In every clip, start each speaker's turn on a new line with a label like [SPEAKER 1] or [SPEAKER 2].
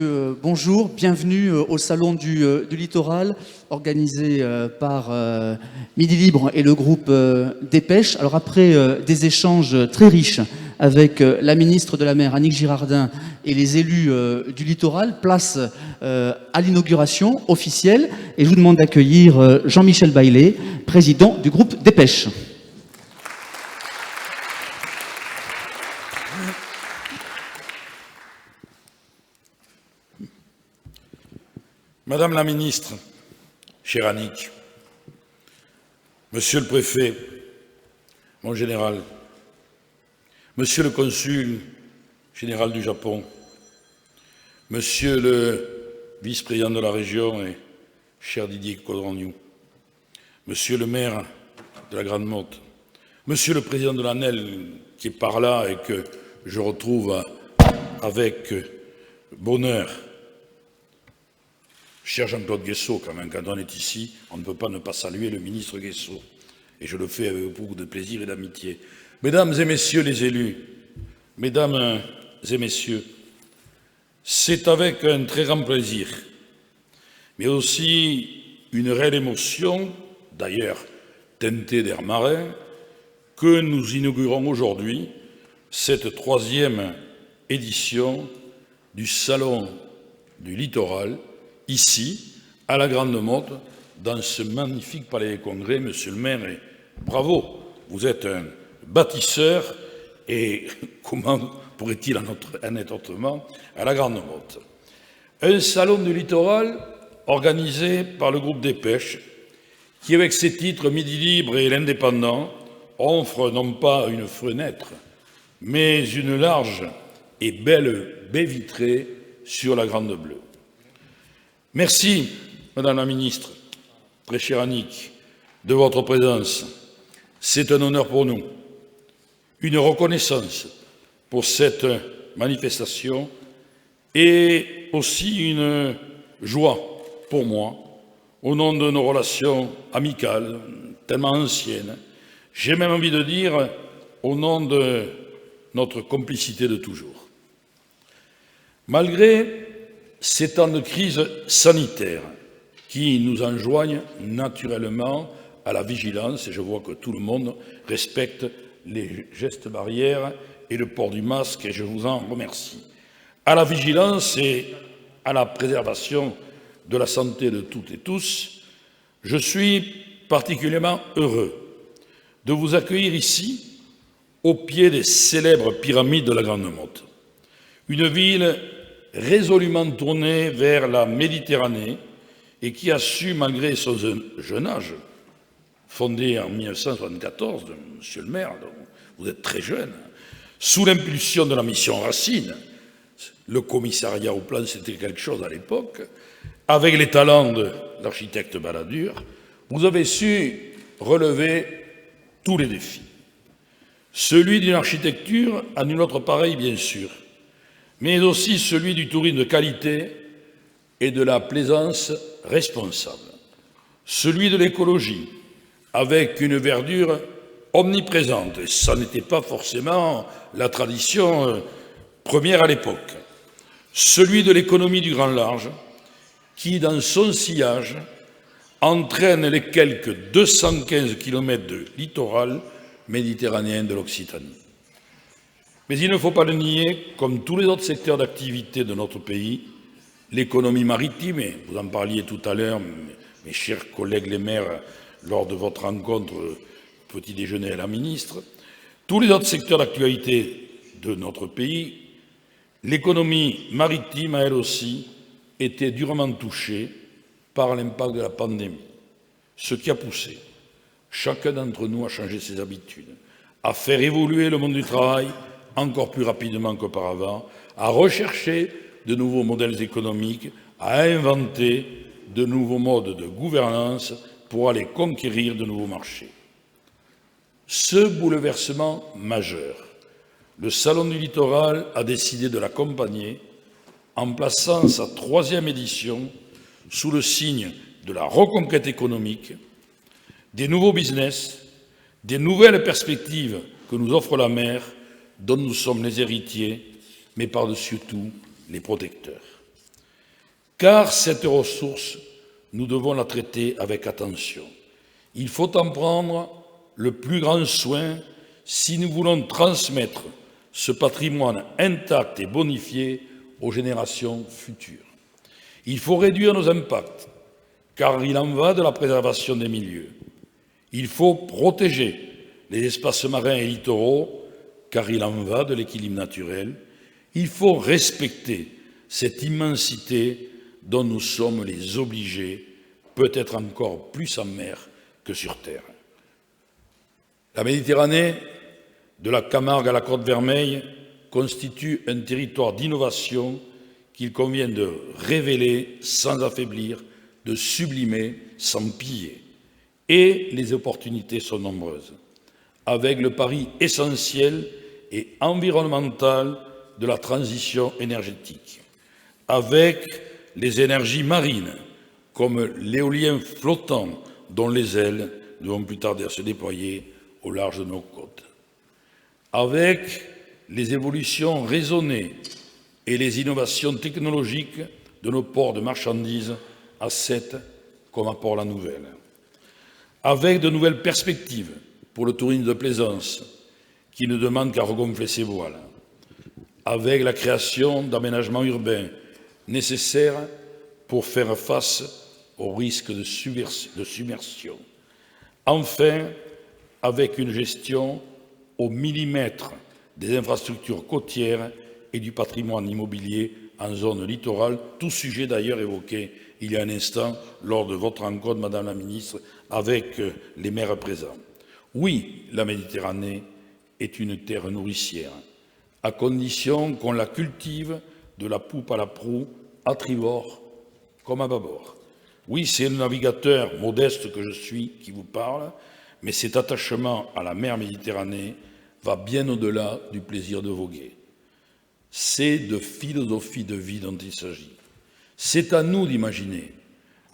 [SPEAKER 1] Bonjour, bienvenue au Salon du Littoral, organisé par Midi Libre et le groupe Dépêche. Alors après des échanges très riches avec la ministre de la Mer, Annick Girardin, et les élus du littoral, place à l'inauguration officielle. Et je vous demande d'accueillir Jean-Michel Baillet, président du groupe Dépêche.
[SPEAKER 2] Madame la ministre, chère Annick, Monsieur le préfet, mon général, Monsieur le consul général du Japon, Monsieur le vice-président de la région et cher Didier Codragnou, Monsieur le maire de la Grande Motte, Monsieur le président de l'ANEL qui est par là et que je retrouve avec bonheur, cher Jean-Claude Guessot, quand même, quand on est ici, on ne peut pas ne pas saluer le ministre Guessot. Et je le fais avec beaucoup de plaisir et d'amitié. Mesdames et messieurs les élus, mesdames et messieurs, c'est avec un très grand plaisir, mais aussi une réelle émotion, d'ailleurs teintée d'air marin, que nous inaugurons aujourd'hui cette 3e édition du Salon du Littoral, ici, à la Grande Motte, dans ce magnifique palais des congrès. Monsieur le maire, et bravo, vous êtes un bâtisseur, et comment pourrait-il en être autrement à la Grande Motte? Un salon du littoral organisé par le groupe Dépêche, qui, avec ses titres Midi Libre et l'Indépendant, offre non pas une fenêtre, mais une large et belle baie vitrée sur la Grande Bleue. Merci, Madame la Ministre, très chère Annick, de votre présence. C'est un honneur pour nous, une reconnaissance pour cette manifestation et aussi une joie pour moi, au nom de nos relations amicales, tellement anciennes. J'ai même envie de dire au nom de notre complicité de toujours. Malgré ces temps de crise sanitaire qui nous enjoignent naturellement à la vigilance, et je vois que tout le monde respecte les gestes barrières et le port du masque, et je vous en remercie. À la vigilance et à la préservation de la santé de toutes et tous, je suis particulièrement heureux de vous accueillir ici, au pied des célèbres pyramides de la Grande Motte. Une ville résolument tournée vers la Méditerranée et qui a su, malgré son jeune âge, fondé en 1974, monsieur le maire, donc vous êtes très jeune, sous l'impulsion de la mission Racine, le commissariat au plan c'était quelque chose à l'époque, avec les talents de l'architecte Balladur, vous avez su relever tous les défis. Celui d'une architecture à nul autre pareil, bien sûr, mais aussi celui du tourisme de qualité et de la plaisance responsable. Celui de l'écologie, avec une verdure omniprésente, et ça n'était pas forcément la tradition première à l'époque. Celui de l'économie du grand large, qui, dans son sillage, entraîne les quelques 215 km de littoral méditerranéen de l'Occitanie. Mais il ne faut pas le nier, comme tous les autres secteurs d'activité de notre pays, l'économie maritime, et vous en parliez tout à l'heure, mes chers collègues les maires, lors de votre rencontre petit déjeuner à la ministre, tous les autres secteurs d'actualité de notre pays, l'économie maritime a elle aussi été durement touchée par l'impact de la pandémie, ce qui a poussé chacun d'entre nous à changer ses habitudes, à faire évoluer le monde du travail encore plus rapidement qu'auparavant, à rechercher de nouveaux modèles économiques, à inventer de nouveaux modes de gouvernance pour aller conquérir de nouveaux marchés. Ce bouleversement majeur, le Salon du Littoral a décidé de l'accompagner en plaçant sa 3e édition sous le signe de la reconquête économique, des nouveaux business, des nouvelles perspectives que nous offre la mer, dont nous sommes les héritiers, mais par-dessus tout les protecteurs. car cette ressource, nous devons la traiter avec attention. Il faut en prendre le plus grand soin si nous voulons transmettre ce patrimoine intact et bonifié aux générations futures. Il faut réduire nos impacts, car il en va de la préservation des milieux. Il faut protéger les espaces marins et littoraux, car il en va de l'équilibre naturel. Il faut respecter cette immensité dont nous sommes les obligés, peut-être encore plus en mer que sur terre. La Méditerranée, de la Camargue à la Côte Vermeille, constitue un territoire d'innovation qu'il convient de révéler sans affaiblir, de sublimer sans piller. Et les opportunités sont nombreuses, avec le pari essentiel et environnemental de la transition énergétique, avec les énergies marines, comme l'éolien flottant dont les ailes ne vont plus tarder à se déployer au large de nos côtes, avec les évolutions raisonnées et les innovations technologiques de nos ports de marchandises à Sète comme à Port-la-Nouvelle, avec de nouvelles perspectives pour le tourisme de plaisance qui ne demande qu'à regonfler ses voiles, avec la création d'aménagements urbains nécessaires pour faire face au risque de submersion, enfin avec une gestion au millimètre des infrastructures côtières et du patrimoine immobilier en zone littorale, tout sujet d'ailleurs évoqué il y a un instant lors de votre rencontre, Madame la Ministre, avec les maires présents. Oui, la Méditerranée est une terre nourricière, à condition qu'on la cultive de la poupe à la proue, à tribord comme à bâbord. Oui, c'est le navigateur modeste que je suis qui vous parle, mais cet attachement à la mer Méditerranée va bien au-delà du plaisir de voguer. C'est de philosophie de vie dont il s'agit. C'est à nous d'imaginer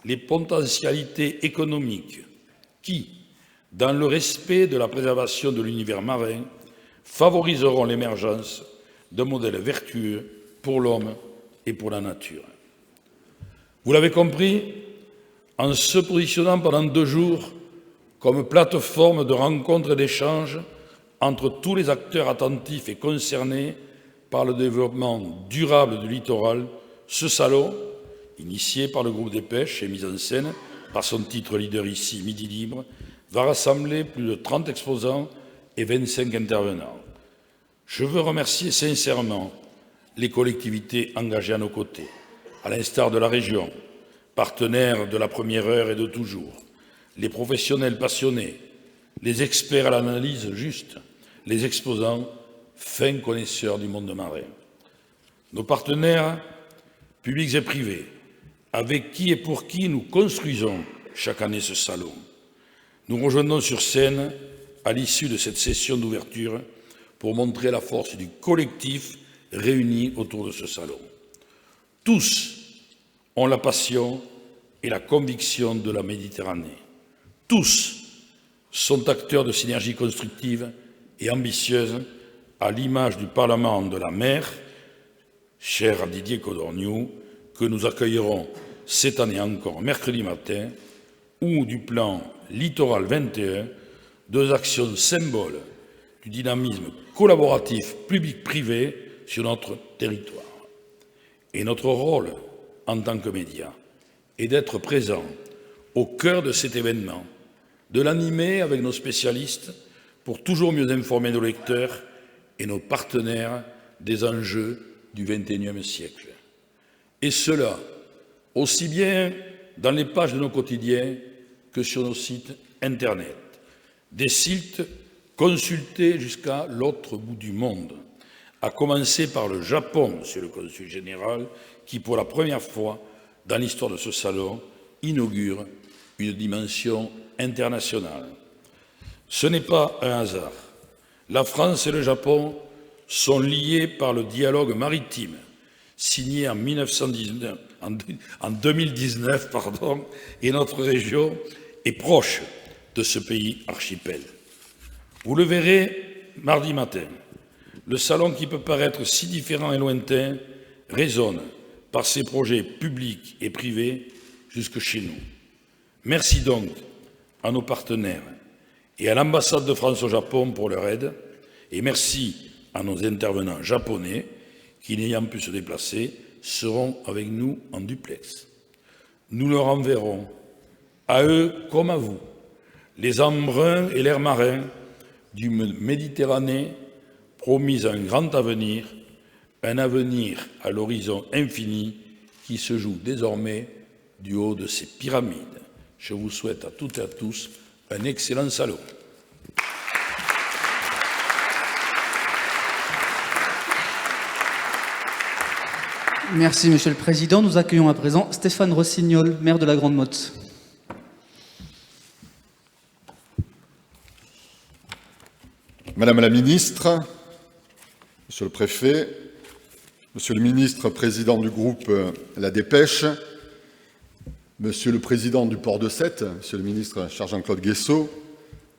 [SPEAKER 2] les potentialités économiques qui, dans le respect de la préservation de l'univers marin, favoriseront l'émergence d'un modèle vertueux pour l'homme et pour la nature. Vous l'avez compris, en se positionnant pendant 2 jours comme plateforme de rencontre et d'échange entre tous les acteurs attentifs et concernés par le développement durable du littoral, ce salon, initié par le groupe des pêches et mis en scène par son titre leader ici, Midi Libre, va rassembler plus de 30 exposants et 25 intervenants. Je veux remercier sincèrement les collectivités engagées à nos côtés, à l'instar de la région, partenaires de la première heure et de toujours, les professionnels passionnés, les experts à l'analyse juste, les exposants, fins connaisseurs du monde marin. Nos partenaires, publics et privés, avec qui et pour qui nous construisons chaque année ce salon. Nous rejoignons sur scène à l'issue de cette session d'ouverture pour montrer la force du collectif réuni autour de ce salon. Tous ont la passion et la conviction de la Méditerranée. Tous sont acteurs de synergies constructives et ambitieuses à l'image du Parlement de la mer, cher à Didier Codorniou, que nous accueillerons cette année encore mercredi matin, ou du plan Littoral 21, 2 actions symboles du dynamisme collaboratif public-privé sur notre territoire. Et notre rôle en tant que médias est d'être présents au cœur de cet événement, de l'animer avec nos spécialistes pour toujours mieux informer nos lecteurs et nos partenaires des enjeux du XXIe siècle. Et cela, aussi bien dans les pages de nos quotidiens que sur nos sites Internet. Des sites consultés jusqu'à l'autre bout du monde, à commencer par le Japon, Monsieur le Consul général, qui pour la première fois dans l'histoire de ce salon inaugure une dimension internationale. Ce n'est pas un hasard. La France et le Japon sont liés par le dialogue maritime, signé en 2019, et notre région est proche de ce pays archipel. Vous le verrez mardi matin, le salon qui peut paraître si différent et lointain résonne par ces projets publics et privés jusque chez nous. Merci donc à nos partenaires et à l'ambassade de France au Japon pour leur aide, et merci à nos intervenants japonais qui, n'ayant pu se déplacer, seront avec nous en duplex. Nous leur enverrons, à eux comme à vous, les embruns et l'air marin d'une Méditerranée promise un grand avenir, un avenir à l'horizon infini qui se joue désormais du haut de ces pyramides. Je vous souhaite à toutes et à tous un excellent salon.
[SPEAKER 1] Merci, Monsieur le Président. Nous accueillons à présent Stéphane Rossignol, maire de la Grande Motte.
[SPEAKER 3] Madame la Ministre, Monsieur le Préfet, Monsieur le Ministre, Président du groupe La Dépêche, Monsieur le Président du Port de Sète, Monsieur le Ministre cher Jean-Claude Guessot,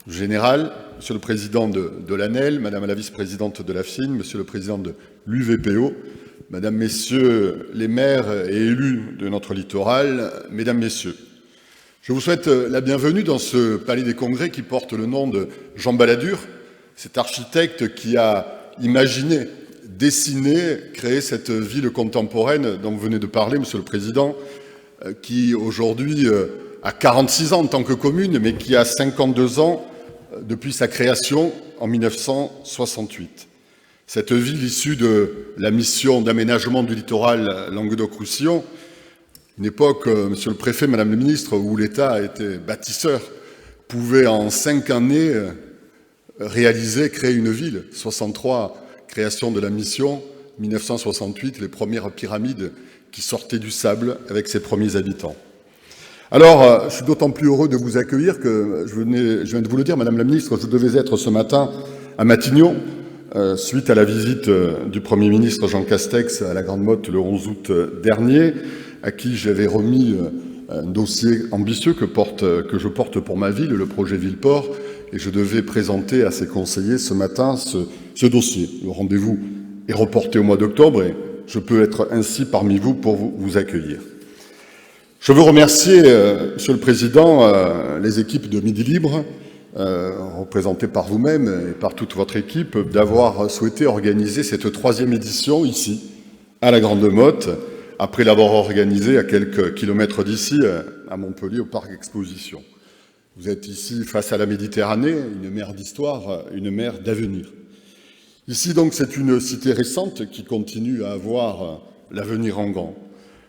[SPEAKER 3] Général, Monsieur le Président de l'ANEL, Madame la Vice-Présidente de la FIN, Monsieur le Président de l'UVPO, Madame, Messieurs les maires et élus de notre littoral, Mesdames, Messieurs, je vous souhaite la bienvenue dans ce palais des congrès qui porte le nom de Jean Balladur, cet architecte qui a imaginé, dessiné, créé cette ville contemporaine dont vous venez de parler, Monsieur le Président, qui aujourd'hui a 46 ans en tant que commune, mais qui a 52 ans depuis sa création en 1968. Cette ville issue de la mission d'aménagement du littoral Languedoc-Roussillon, une époque, Monsieur le Préfet, Madame le Ministre, où l'État a été bâtisseur, pouvait en 5 années réaliser, créer une ville. 63, création de la mission, 1968, les premières pyramides qui sortaient du sable avec ses premiers habitants. Alors, je suis d'autant plus heureux de vous accueillir que, je viens de vous le dire, Madame la Ministre, je devais être ce matin à Matignon, suite à la visite du Premier ministre Jean Castex à la Grande Motte le 11 août dernier, à qui j'avais remis un dossier ambitieux que je porte pour ma ville, le projet Villeport, et je devais présenter à ses conseillers ce matin ce dossier. Le rendez-vous est reporté au mois d'octobre et je peux être ainsi parmi vous pour vous accueillir. Je veux remercier, Monsieur le Président, les équipes de Midi Libre, représentées par vous-même et par toute votre équipe, d'avoir souhaité organiser cette 3e édition ici, à la Grande Motte, après l'avoir organisée à quelques kilomètres d'ici, à Montpellier, au Parc Exposition. Vous êtes ici face à la Méditerranée, une mer d'histoire, une mer d'avenir. Ici, donc, c'est une cité récente qui continue à avoir l'avenir en grand.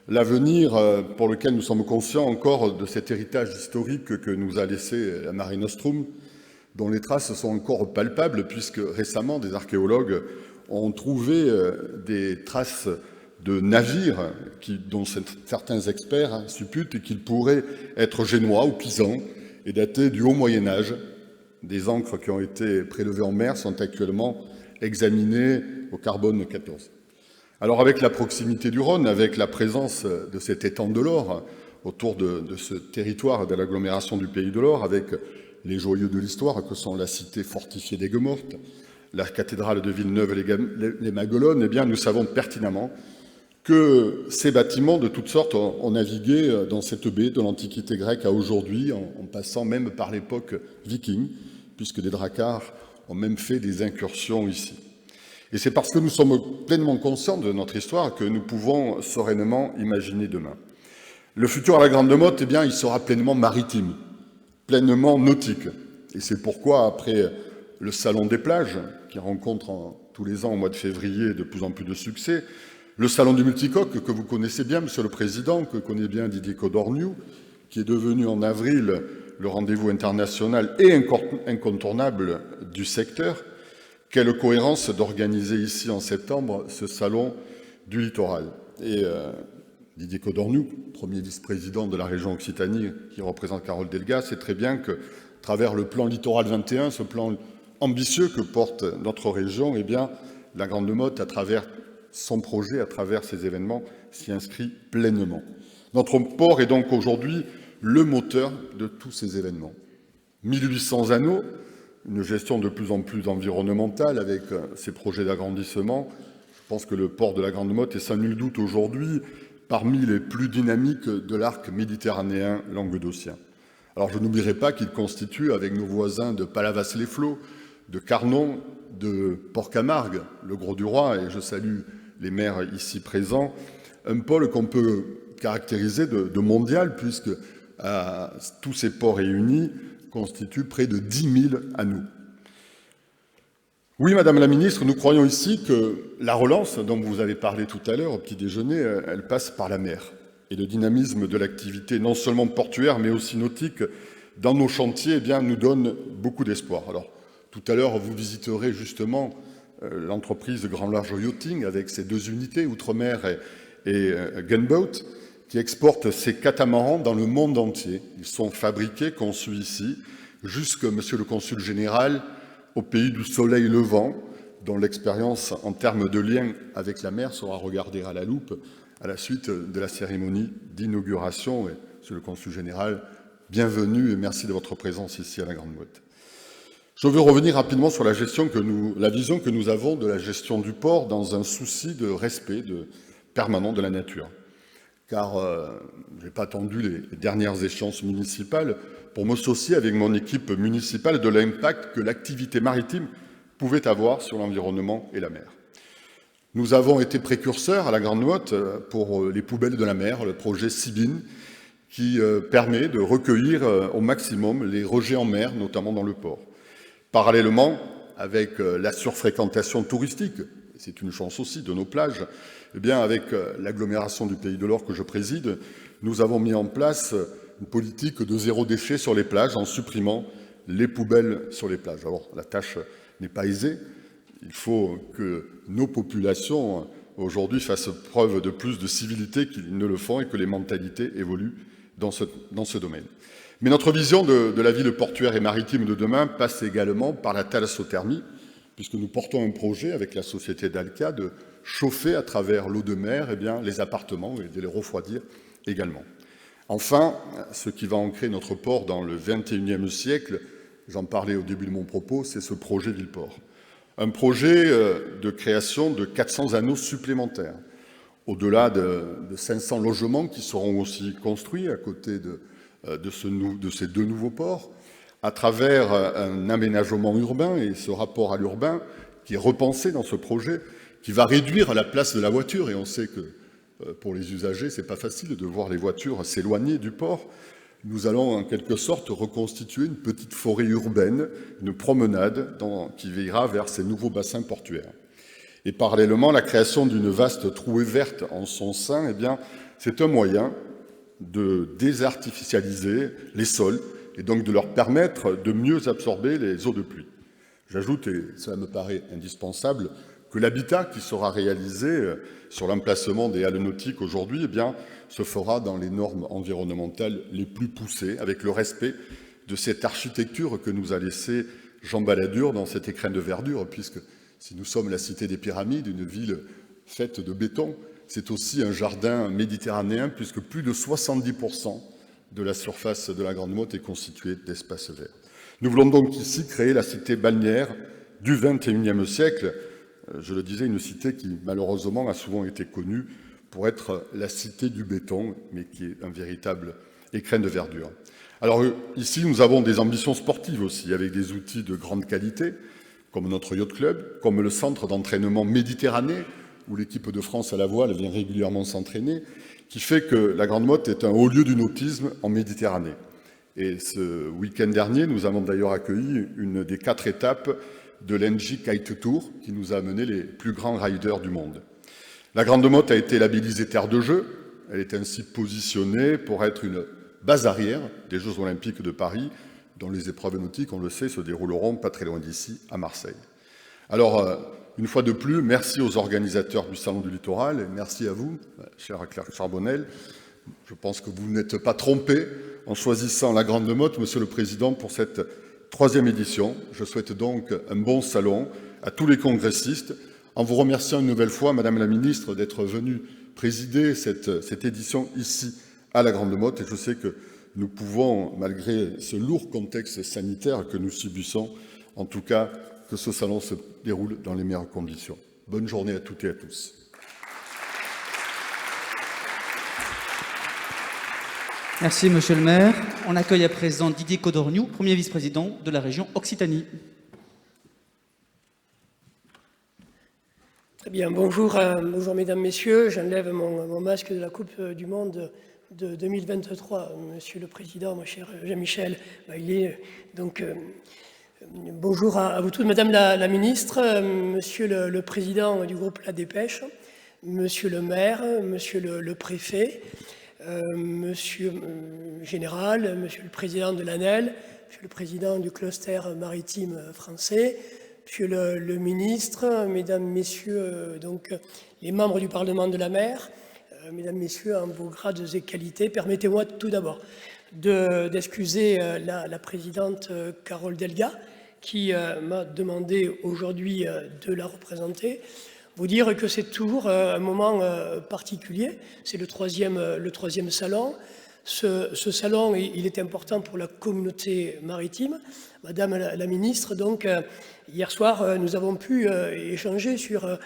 [SPEAKER 3] L'avenir pour lequel nous sommes conscients encore de cet héritage historique que nous a laissé la Mare Nostrum, dont les traces sont encore palpables, puisque récemment, des archéologues ont trouvé des traces de navires dont certains experts supputent qu'ils pourraient être génois ou pisans et datés du haut Moyen-Âge. Des encres qui ont été prélevées en mer sont actuellement examinées au carbone 14. Alors avec la proximité du Rhône, avec la présence de cet étang de l'Or autour de ce territoire de l'agglomération du Pays de l'Or, avec les joyaux de l'histoire que sont la cité fortifiée d'Aigues-Mortes, la cathédrale de Villeneuve-les-Maguelones, eh bien nous savons pertinemment que ces bâtiments de toutes sortes ont navigué dans cette baie de l'Antiquité grecque à aujourd'hui, en passant même par l'époque viking, puisque des dracars ont même fait des incursions ici. Et c'est parce que nous sommes pleinement conscients de notre histoire que nous pouvons sereinement imaginer demain. Le futur à la Grande Motte, eh bien, il sera pleinement maritime, pleinement nautique. Et c'est pourquoi, après le Salon des plages, qui rencontre tous les ans au mois de février de plus en plus de succès, le Salon du Multicoque, que vous connaissez bien, Monsieur le Président, que connaît bien Didier Codorniou, qui est devenu en avril le rendez-vous international et incontournable du secteur. Quelle cohérence d'organiser ici en septembre ce salon du littoral. Et Didier Codorniou, premier vice-président de la région Occitanie qui représente Carole Delga, sait très bien que, à travers le plan Littoral 21, ce plan ambitieux que porte notre région, eh bien, la Grande Motte, à travers son projet, à travers ses événements, s'y inscrit pleinement. Notre port est donc aujourd'hui le moteur de tous ces événements. 1800 anneaux, une gestion de plus en plus environnementale avec ces projets d'agrandissement. Je pense que le port de la Grande Motte est sans nul doute aujourd'hui parmi les plus dynamiques de l'arc méditerranéen languedocien. Alors je n'oublierai pas qu'il constitue, avec nos voisins de Palavas-les-Flots, de Carnon, de Port-Camargue, le Grau-du-Roi, et je salue les maires ici présents, un pôle qu'on peut caractériser de mondial, puisque tous ces ports réunis constituent près de 10 000 anneaux. Oui, Madame la Ministre, nous croyons ici que la relance dont vous avez parlé tout à l'heure au petit déjeuner, elle passe par la mer. Et le dynamisme de l'activité, non seulement portuaire, mais aussi nautique, dans nos chantiers, eh bien, nous donne beaucoup d'espoir. Alors, tout à l'heure, vous visiterez justement l'entreprise Grand Large Yachting avec ses 2 unités, Outre-mer et Gunboat, qui exportent ces catamarans dans le monde entier. Ils sont fabriqués, conçus ici, jusque, Monsieur le Consul général, au pays du soleil levant, dont l'expérience en termes de lien avec la mer sera regardée à la loupe à la suite de la cérémonie d'inauguration. Et, Monsieur le Consul général, bienvenue et merci de votre présence ici à la Grande Motte. Je veux revenir rapidement sur la vision que nous avons de la gestion du port dans un souci de respect permanent de la nature. Car je n'ai pas attendu les dernières échéances municipales pour m'associer avec mon équipe municipale de l'impact que l'activité maritime pouvait avoir sur l'environnement et la mer. Nous avons été précurseurs à la Grande Motte pour les poubelles de la mer, le projet Sibine, qui permet de recueillir au maximum les rejets en mer, notamment dans le port. Parallèlement, avec la surfréquentation touristique, c'est une chance aussi de nos plages, eh bien avec l'agglomération du Pays de l'Or que je préside, nous avons mis en place une politique de 0 déchet sur les plages en supprimant les poubelles sur les plages. Alors, la tâche n'est pas aisée. Il faut que nos populations, aujourd'hui, fassent preuve de plus de civilité qu'ils ne le font et que les mentalités évoluent dans ce domaine. Mais notre vision de la ville portuaire et maritime de demain passe également par la thalassothermie, puisque nous portons un projet avec la société Dalkia de chauffer à travers l'eau de mer les appartements et de les refroidir également. Enfin, ce qui va ancrer notre port dans le XXIe siècle, j'en parlais au début de mon propos, c'est ce projet Villeport. Un projet de création de 400 anneaux supplémentaires, au-delà de 500 logements qui seront aussi construits à côté de ces 2 nouveaux ports, à travers un aménagement urbain et ce rapport à l'urbain qui est repensé dans ce projet, qui va réduire la place de la voiture. Et on sait que pour les usagers, ce n'est pas facile de voir les voitures s'éloigner du port. Nous allons en quelque sorte reconstituer une petite forêt urbaine, une promenade qui ira vers ces nouveaux bassins portuaires. Et parallèlement, la création d'une vaste trouée verte en son sein, c'est un moyen de désartificialiser les sols et donc de leur permettre de mieux absorber les eaux de pluie. J'ajoute, et cela me paraît indispensable, que l'habitat qui sera réalisé sur l'emplacement des halles nautiques aujourd'hui se fera dans les normes environnementales les plus poussées, avec le respect de cette architecture que nous a laissée Jean Balladur dans cet écrin de verdure, puisque si nous sommes la cité des pyramides, une ville faite de béton, c'est aussi un jardin méditerranéen, puisque plus de 70% de la surface de la Grande Motte est constituée d'espaces verts. Nous voulons donc ici créer la cité balnéaire du XXIe siècle. Je le disais, une cité qui, malheureusement, a souvent été connue pour être la cité du béton, mais qui est un véritable écrin de verdure. Alors ici, nous avons des ambitions sportives aussi, avec des outils de grande qualité, comme notre yacht club, comme le centre d'entraînement Méditerranée, où l'équipe de France à la voile vient régulièrement s'entraîner, qui fait que la Grande Motte est un haut lieu du nautisme en Méditerranée. Et ce week-end dernier, nous avons d'ailleurs accueilli une des 4 étapes de l'Engie Kite Tour, qui nous a amené les plus grands riders du monde. La Grande Motte a été labellisée terre de jeu. Elle est ainsi positionnée pour être une base arrière des Jeux Olympiques de Paris, dont les épreuves nautiques, on le sait, se dérouleront pas très loin d'ici, à Marseille. Alors, une fois de plus, merci aux organisateurs du Salon du Littoral, et merci à vous, cher Claire Charbonnel. Je pense que vous n'êtes pas trompé en choisissant la Grande Motte, Monsieur le Président, pour cette 3e édition. Je souhaite donc un bon salon à tous les congressistes, en vous remerciant une nouvelle fois, Madame la Ministre, d'être venue présider cette édition ici à la Grande Motte. Et je sais que nous pouvons, malgré ce lourd contexte sanitaire que nous subissons, en tout cas, que ce salon se déroule dans les meilleures conditions. Bonne journée à toutes et à tous.
[SPEAKER 1] Merci, monsieur le maire. On accueille à présent Didier Codorniou, premier vice-président de la région Occitanie.
[SPEAKER 4] Très bien, bonjour, bonjour mesdames, messieurs. J'enlève mon masque de la Coupe du Monde de 2023. Monsieur le Président, mon cher Jean-Michel Baillet, bonjour à vous tous. Madame la Ministre, Monsieur le Président du groupe La Dépêche, Monsieur le maire, Monsieur le Préfet, Monsieur le Général, Monsieur le Président de l'ANEL, Monsieur le Président du cluster maritime français, Monsieur le ministre, Mesdames, Messieurs, les membres du Parlement de la mer, Mesdames, Messieurs, en vos grades et qualités, permettez-moi tout d'abord d'excuser la présidente Carole Delga, qui m'a demandé aujourd'hui de la représenter. Vous dire que c'est toujours un moment particulier, c'est le troisième salon. Ce salon, il est important pour la communauté maritime. Madame la ministre, hier soir, nous avons pu échanger sur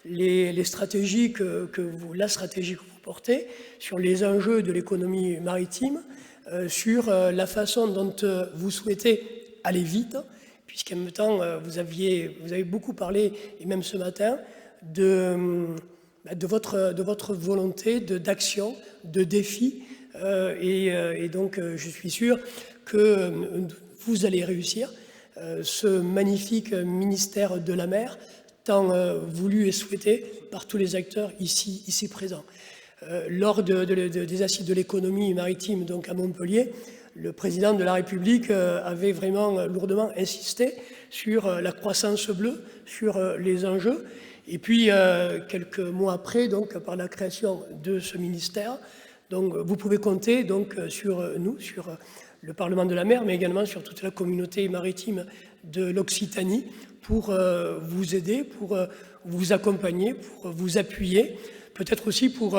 [SPEAKER 4] la stratégie que vous portez, sur les enjeux de l'économie maritime, sur la façon dont vous souhaitez aller vite, puisqu'en même temps, vous avez beaucoup parlé, et même ce matin, de votre volonté d'action, de défi, et donc je suis sûr que vous allez réussir ce magnifique ministère de la mer, tant voulu et souhaité par tous les acteurs ici présents. Lors des assises de l'économie maritime à Montpellier, le président de la République avait vraiment lourdement insisté sur la croissance bleue, sur les enjeux. Et puis, quelques mois après, par la création de ce ministère, vous pouvez compter sur nous, sur le Parlement de la mer, mais également sur toute la communauté maritime de l'Occitanie pour vous aider, pour vous accompagner, pour vous appuyer, peut-être aussi pour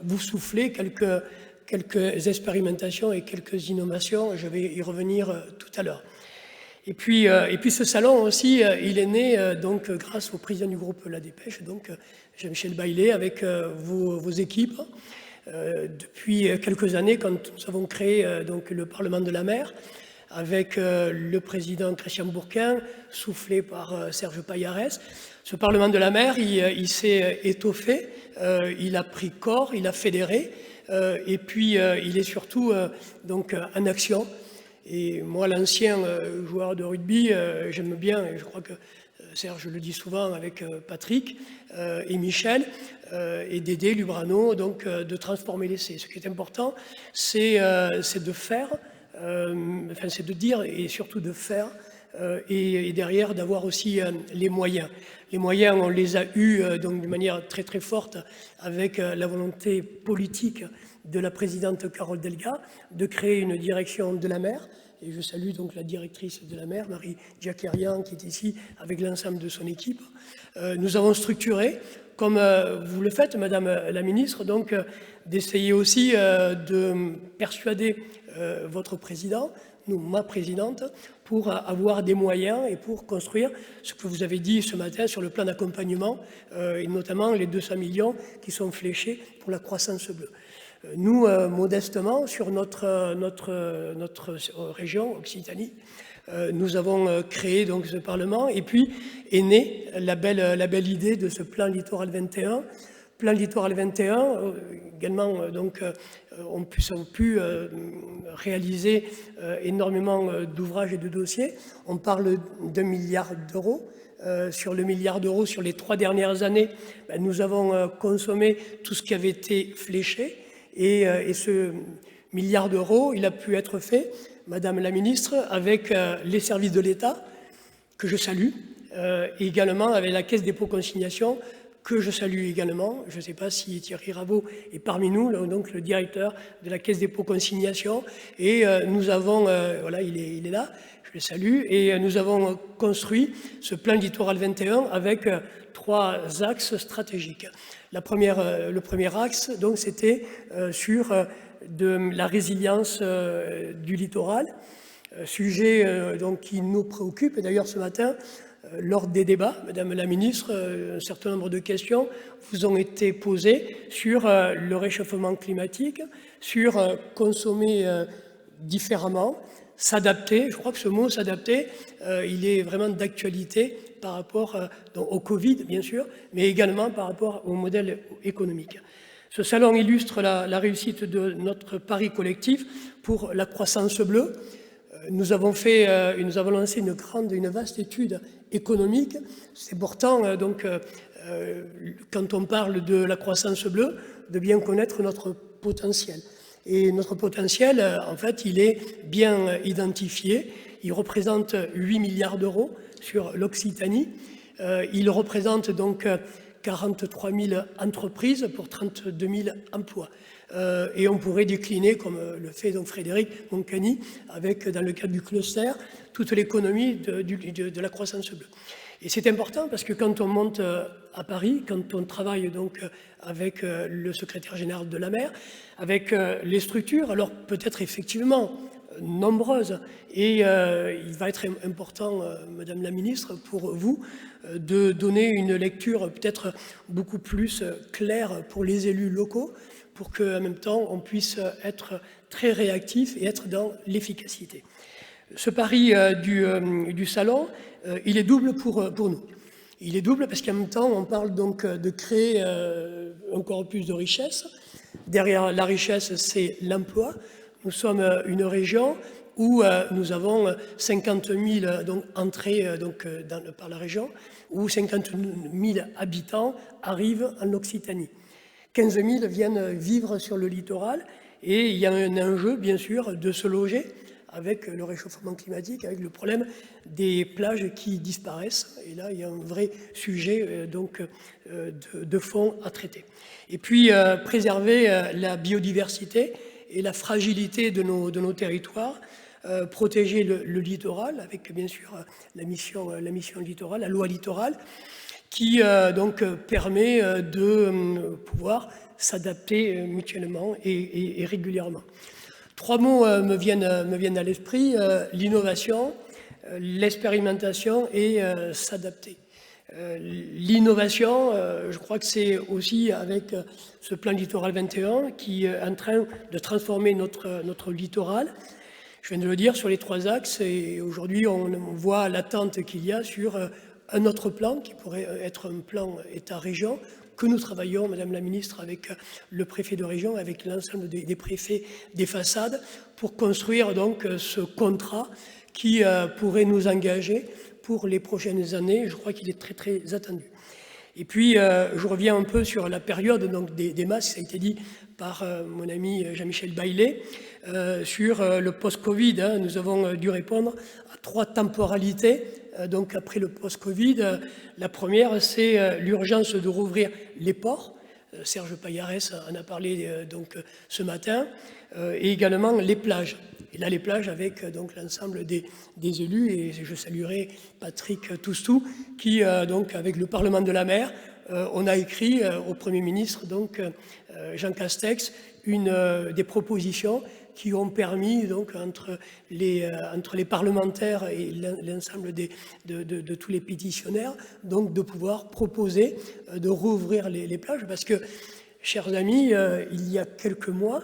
[SPEAKER 4] vous souffler quelques expérimentations et quelques innovations. Je vais y revenir tout à l'heure. Et puis ce salon aussi, il est né grâce au président du groupe La Dépêche, Jean-Michel Baillet, avec vos équipes. Depuis quelques années, quand nous avons créé le Parlement de la mer, avec le président Christian Bourquin, soufflé par Serge Payarès. Ce Parlement de la mer, il s'est étoffé, il a pris corps, il a fédéré, et puis il est surtout en action. Et moi, l'ancien joueur de rugby, j'aime bien, et je crois que Serge le dit souvent avec Patrick et Michel et Dédé Lubrano, de transformer l'essai. Ce qui est important, c'est de faire, c'est de dire et surtout de faire, et derrière d'avoir aussi les moyens. Les moyens, on les a eus d'une manière très très forte avec la volonté politique de la présidente Carole Delga de créer une direction de la mer. Et je salue la directrice de la mer, Marie Jacquerian, qui est ici avec l'ensemble de son équipe. Nous avons structuré, comme vous le faites, Madame la Ministre, d'essayer aussi de persuader votre président, ma présidente, pour avoir des moyens et pour construire ce que vous avez dit ce matin sur le plan d'accompagnement, et notamment les 200 millions qui sont fléchés pour la croissance bleue. Nous, modestement, sur notre région, Occitanie, nous avons créé ce Parlement, et puis est née la belle idée de ce plan Littoral 21. Plan Littoral 21, également, on a pu réaliser énormément d'ouvrages et de dossiers. On parle d'1 milliard d'euros. Sur le milliard d'euros, sur les 3 dernières années, nous avons consommé tout ce qui avait été fléché. Et ce milliard d'euros, il a pu être fait, Madame la Ministre, avec les services de l'État, que je salue, et également avec la Caisse dépôt-consignation, que je salue également. Je ne sais pas si Thierry Rabault est parmi nous, le directeur de la Caisse dépôt-consignation. Et nous avons, voilà, il est là, je le salue, et nous avons construit ce plan Littoral 21 avec 3 axes stratégiques. Le premier axe, c'était sur la résilience du littoral, sujet qui nous préoccupe. Et d'ailleurs, ce matin, Lors des débats, Madame la Ministre, un certain nombre de questions vous ont été posées sur le réchauffement climatique, sur consommer différemment, s'adapter. Je crois que ce mot « s'adapter », il est vraiment d'actualité par rapport au Covid, bien sûr, mais également par rapport au modèle économique. Ce salon illustre la réussite de notre pari collectif pour la croissance bleue. Nous avons lancé une vaste étude économique. C'est important, quand on parle de la croissance bleue, de bien connaître notre potentiel. Et notre potentiel, en fait, il est bien identifié. Il représente 8 milliards d'euros sur l'Occitanie. Il représente donc 43 000 entreprises pour 32 000 emplois. Et on pourrait décliner, comme le fait donc Frédéric Moncani, avec, dans le cadre du cluster, toute l'économie de la croissance bleue. Et c'est important parce que quand on monte à Paris, quand on travaille donc avec le secrétaire général de la mer, avec les structures, alors peut-être effectivement nombreuses, et il va être important, Madame la Ministre, pour vous, de donner une lecture peut-être beaucoup plus claire pour les élus locaux, pour qu'en même temps on puisse être très réactif et être dans l'efficacité. Ce pari du salon, il est double pour nous. Il est double parce qu'en même temps on parle donc de créer encore plus de richesse. Derrière la richesse, c'est l'emploi. Nous sommes une région où nous avons 50 000 donc, entrées par la région, où 50 000 habitants arrivent en Occitanie. 15 000 viennent vivre sur le littoral et il y a un enjeu, bien sûr, de se loger avec le réchauffement climatique, avec le problème des plages qui disparaissent. Et là, il y a un vrai sujet de fond à traiter. Et puis, préserver la biodiversité et la fragilité de nos territoires, protéger le littoral, avec bien sûr la mission littorale, la loi littorale, qui permet de pouvoir s'adapter mutuellement et régulièrement. 3 mots me viennent à l'esprit, l'innovation, l'expérimentation et s'adapter. L'innovation, je crois que c'est aussi avec ce plan littoral 21 qui est en train de transformer notre littoral. Je viens de le dire, sur les 3 axes, et aujourd'hui on voit l'attente qu'il y a sur un autre plan qui pourrait être un plan État-région, que nous travaillons, Madame la Ministre, avec le préfet de région, avec l'ensemble des préfets des façades, pour construire donc ce contrat qui pourrait nous engager pour les prochaines années. Je crois qu'il est très très attendu. Et puis, je reviens un peu sur la période donc, des masques, ça a été dit par mon ami Jean-Michel Baillet, sur le post-Covid. Nous avons dû répondre à 3 temporalités. Donc après le post-Covid, la première, c'est l'urgence de rouvrir les ports. Serge Payarès en a parlé ce matin, et également les plages. Et là, les plages avec donc l'ensemble des élus, et je saluerai Patrick Toustou, qui avec le Parlement de la mer, on a écrit au Premier ministre, Jean Castex, des propositions qui ont permis, donc, entre les parlementaires et l'ensemble de tous les pétitionnaires, donc, de pouvoir proposer de rouvrir les plages. Parce que, chers amis, il y a quelques mois,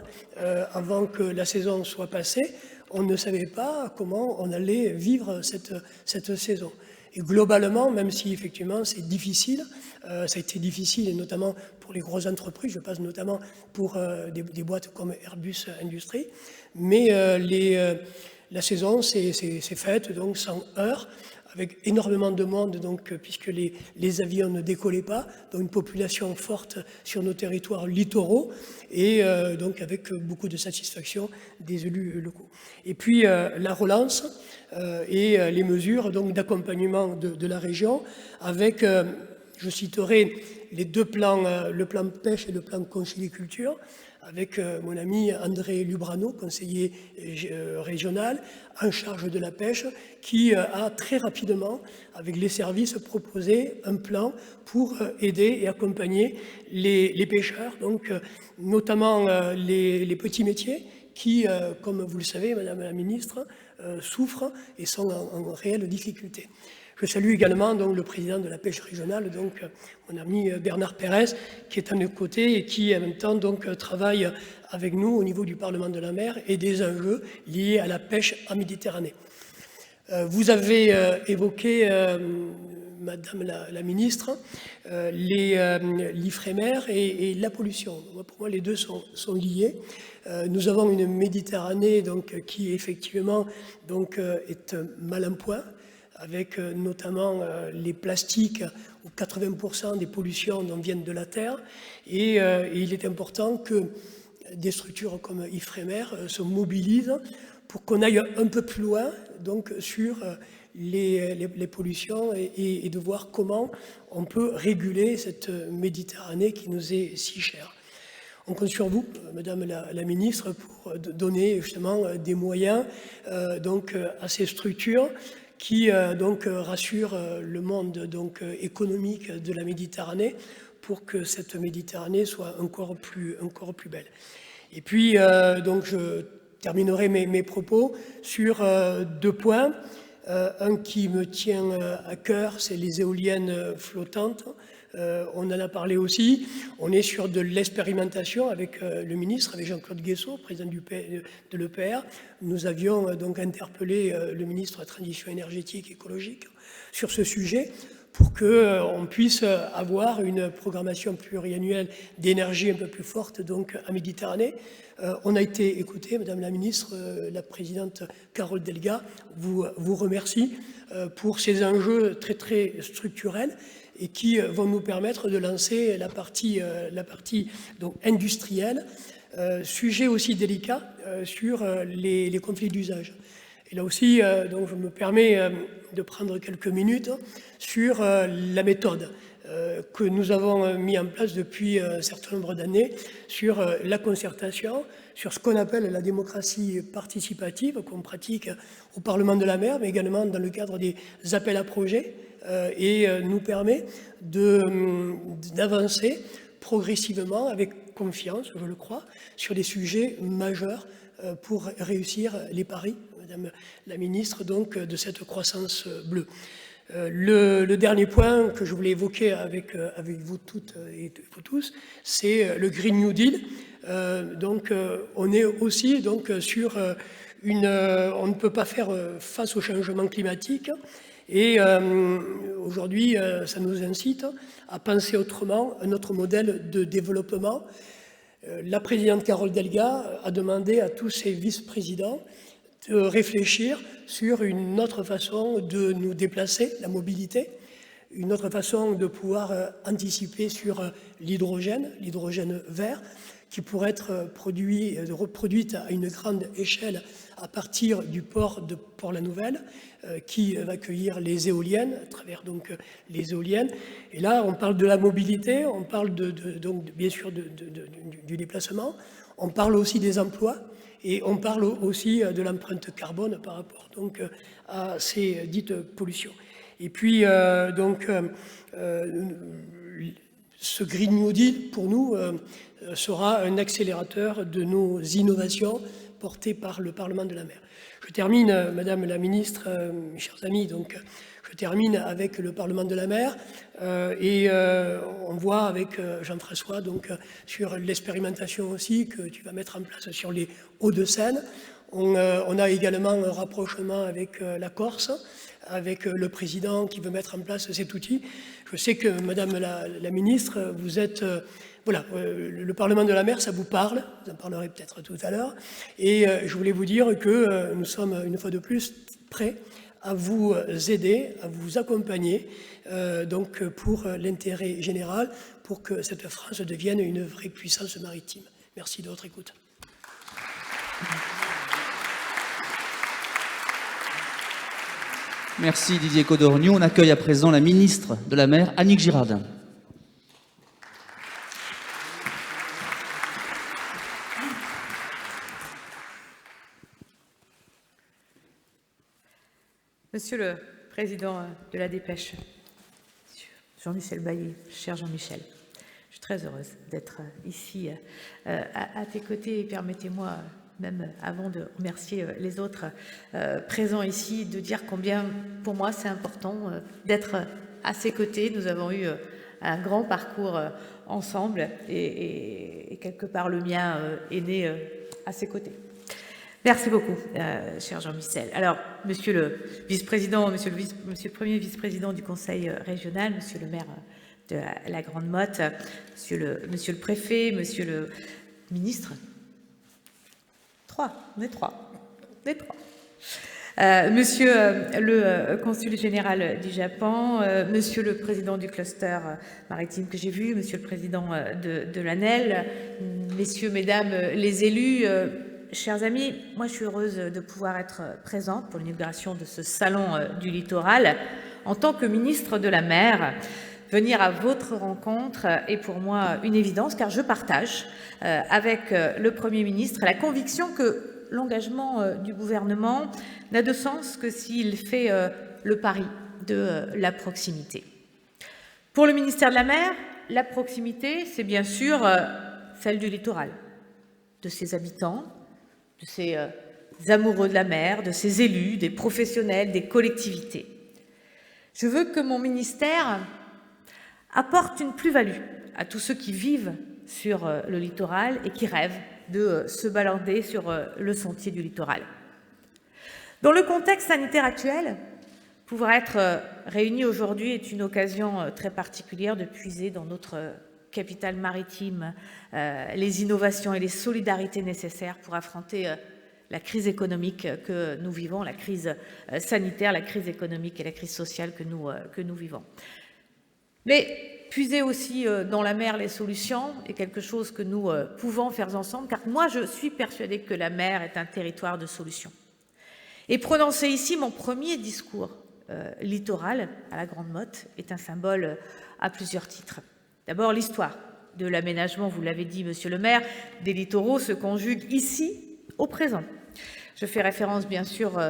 [SPEAKER 4] avant que la saison soit passée, on ne savait pas comment on allait vivre cette saison. Et globalement, même si effectivement c'est difficile, ça a été difficile, et notamment pour les grosses entreprises, je passe notamment pour des boîtes comme Airbus Industrie, mais la saison s'est faite donc sans heurts, avec énormément de monde, donc, puisque les avions ne décollaient pas, donc une population forte sur nos territoires littoraux, et donc avec beaucoup de satisfaction des élus locaux. Et puis la relance et les mesures d'accompagnement de la région, avec, je citerai les 2 plans, le plan pêche et le plan conchyliculture, avec mon ami André Lubrano, conseiller régional, en charge de la pêche, qui a très rapidement, avec les services, proposé un plan pour aider et accompagner les pêcheurs, donc notamment les petits métiers, qui, comme vous le savez, Madame la Ministre, souffrent et sont en réelle difficulté. Je salue également donc, le président de la pêche régionale, donc, mon ami Bernard Pérez, qui est à nos côtés et qui en même temps donc, travaille avec nous au niveau du Parlement de la mer et des enjeux liés à la pêche en Méditerranée. Vous avez évoqué, Madame la ministre, l'Ifremer et la pollution. Pour moi, les deux sont liés. Nous avons une Méditerranée donc, qui effectivement donc, est mal en point, avec notamment les plastiques, où 80% des pollutions viennent de la Terre. Et il est important que des structures comme Ifremer se mobilisent pour qu'on aille un peu plus loin donc, sur les pollutions et de voir comment on peut réguler cette Méditerranée qui nous est si chère. On compte sur vous, Madame la ministre, pour donner justement des moyens donc, à ces structures qui donc, rassurent le monde donc, économique de la Méditerranée pour que cette Méditerranée soit encore plus belle. Et puis, donc, je terminerai mes propos sur deux points. Un qui me tient à cœur, c'est les éoliennes flottantes. On en a parlé aussi. On est sur de l'expérimentation avec le ministre, avec Jean-Claude Guessot, président de l'EPR. Nous avions donc interpellé le ministre de la Transition énergétique et écologique sur ce sujet pour qu'on puisse avoir une programmation pluriannuelle d'énergie un peu plus forte donc, en Méditerranée. On a été écouté, Madame la ministre, la présidente Carole Delga vous remercie pour ces enjeux très très structurels et qui vont nous permettre de lancer la partie donc, industrielle. Sujet aussi délicat sur les conflits d'usage. Et là aussi, donc, je me permets de prendre quelques minutes sur la méthode que nous avons mis en place depuis un certain nombre d'années sur la concertation, sur ce qu'on appelle la démocratie participative qu'on pratique au Parlement de la mer, mais également dans le cadre des appels à projets, et nous permet d'avancer progressivement, avec confiance, je le crois, sur des sujets majeurs pour réussir les paris, Madame la ministre, donc, de cette croissance bleue. Le dernier point que je voulais évoquer avec vous toutes et vous tous, c'est le Green New Deal. Donc, on est aussi donc, sur on ne peut pas faire face au changement climatique. Et aujourd'hui, ça nous incite à penser autrement un autre modèle de développement. La présidente Carole Delga a demandé à tous ses vice-présidents de réfléchir sur une autre façon de nous déplacer, la mobilité, une autre façon de pouvoir anticiper sur l'hydrogène vert, qui pourrait être reproduite à une grande échelle à partir du port de Port-la-Nouvelle, qui va accueillir les éoliennes, à travers donc les éoliennes. Et là, on parle de la mobilité, on parle donc, bien sûr du déplacement, on parle aussi des emplois, et on parle aussi de l'empreinte carbone par rapport donc, à ces dites pollutions. Et puis, donc, ce Green New Deal, pour nous, sera un accélérateur de nos innovations portées par le Parlement de la mer. Je termine, Madame la Ministre, mes chers amis, donc, je termine avec le Parlement de la mer et on voit avec Jean-François donc, sur l'expérimentation aussi que tu vas mettre en place sur les Hauts-de-Seine. On a également un rapprochement avec la Corse, avec le président qui veut mettre en place cet outil. Je sais que, Madame la Ministre, vous êtes... Voilà, le Parlement de la mer, ça vous parle, vous en parlerez peut-être tout à l'heure, et je voulais vous dire que nous sommes une fois de plus prêts à vous aider, à vous accompagner, donc pour l'intérêt général, pour que cette France devienne une vraie puissance maritime. Merci de votre écoute.
[SPEAKER 1] Merci Didier Codorniou. On accueille à présent la ministre de la Mer, Annick Girardin.
[SPEAKER 5] Monsieur le Président de la Dépêche, Jean-Michel Bailly, cher Jean-Michel, je suis très heureuse d'être ici à tes côtés et permettez-moi même avant de remercier les autres présents ici, de dire combien, pour moi, c'est important d'être à ses côtés. Nous avons eu un grand parcours ensemble et quelque part le mien est né à ses côtés. Merci beaucoup, cher Jean-Michel. Alors, monsieur le vice-président, monsieur le premier vice-président du Conseil régional, monsieur le maire de la Grande Motte, monsieur le préfet, monsieur le ministre, on est trois. Monsieur le consul général du Japon, monsieur le président du cluster maritime que j'ai vu, monsieur le président de l'ANEL, messieurs, mesdames les élus, chers amis, moi je suis heureuse de pouvoir être présente pour l'inauguration de ce salon du littoral. En tant que ministre de la mer, venir à votre rencontre est pour moi une évidence car je partage avec le Premier ministre la conviction que l'engagement du gouvernement n'a de sens que s'il fait le pari de la proximité. Pour le ministère de la Mer, la proximité, c'est bien sûr celle du littoral, de ses habitants, de ses amoureux de la mer, de ses élus, des professionnels, des collectivités. Je veux que mon ministère apporte une plus-value à tous ceux qui vivent sur le littoral et qui rêvent de se balader sur le sentier du littoral. Dans le contexte sanitaire actuel, pouvoir être réunis aujourd'hui est une occasion très particulière de puiser dans notre capitale maritime les innovations et les solidarités nécessaires pour affronter la crise économique que nous vivons, la crise sanitaire, la crise économique et la crise sociale que nous vivons. Mais puiser aussi dans la mer les solutions est quelque chose que nous pouvons faire ensemble, car moi je suis persuadée que la mer est un territoire de solutions. Et prononcer ici mon premier discours littoral à la Grande Motte est un symbole à plusieurs titres. D'abord, l'histoire de l'aménagement, vous l'avez dit, monsieur le maire, des littoraux se conjugue ici au présent. Je fais référence bien sûr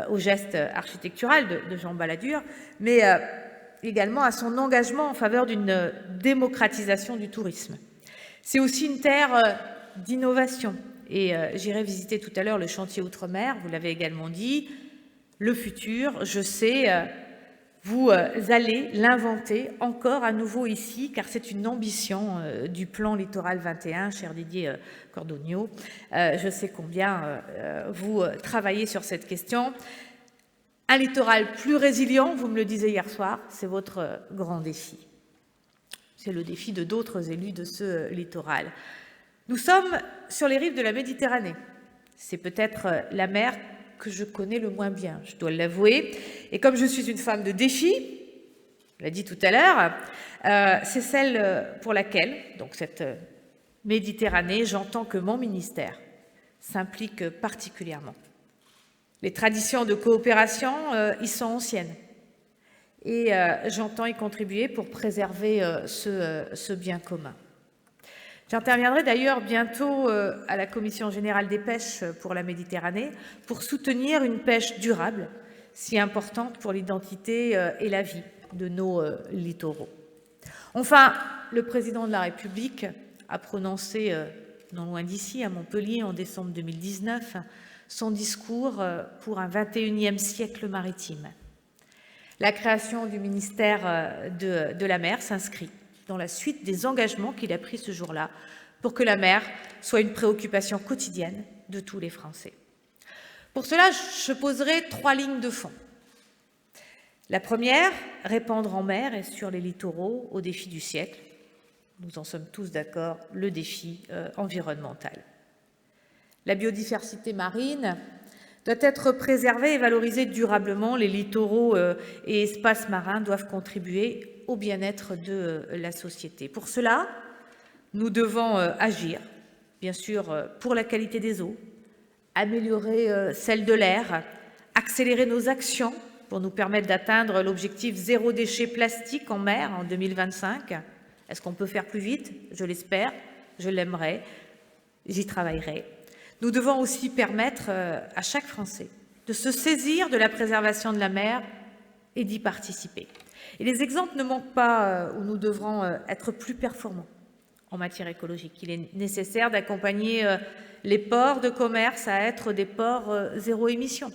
[SPEAKER 5] au geste architectural de Jean Balladur, mais également à son engagement en faveur d'une démocratisation du tourisme. C'est aussi une terre d'innovation et j'irai visiter tout à l'heure le chantier Outre-mer, vous l'avez également dit, le futur, je sais, vous allez l'inventer encore à nouveau ici, car c'est une ambition du plan Littoral 21, cher Didier Cordonniaux. Je sais combien vous travaillez sur cette question. Un littoral plus résilient, vous me le disiez hier soir, c'est votre grand défi. C'est le défi de d'autres élus de ce littoral. Nous sommes sur les rives de la Méditerranée. C'est peut-être la mer que je connais le moins bien, je dois l'avouer. Et comme je suis une femme de défi, je l'ai dit tout à l'heure, c'est celle pour laquelle, donc cette Méditerranée, j'entends que mon ministère s'implique particulièrement. Les traditions de coopération y sont anciennes et j'entends y contribuer pour préserver ce bien commun. J'interviendrai d'ailleurs bientôt à la Commission générale des pêches pour la Méditerranée pour soutenir une pêche durable, si importante pour l'identité et la vie de nos littoraux. Enfin, le président de la République a prononcé, non loin d'ici, à Montpellier, en décembre 2019, son discours pour un 21e siècle maritime. La création du ministère de la mer s'inscrit dans la suite des engagements qu'il a pris ce jour-là pour que la mer soit une préoccupation quotidienne de tous les Français. Pour cela, je poserai 3 lignes de fond. La première, répondre en mer et sur les littoraux au défi du siècle. Nous en sommes tous d'accord, le défi environnemental. La biodiversité marine doit être préservée et valorisée durablement. Les littoraux et espaces marins doivent contribuer au bien-être de la société. Pour cela, nous devons agir, bien sûr, pour la qualité des eaux, améliorer celle de l'air, accélérer nos actions pour nous permettre d'atteindre l'objectif zéro déchet plastique en mer en 2025. Est-ce qu'on peut faire plus vite? Je l'espère, je l'aimerais, j'y travaillerai. Nous devons aussi permettre à chaque Français de se saisir de la préservation de la mer et d'y participer. Et les exemples ne manquent pas où nous devrons être plus performants en matière écologique. Il est nécessaire d'accompagner les ports de commerce à être des ports zéro émission.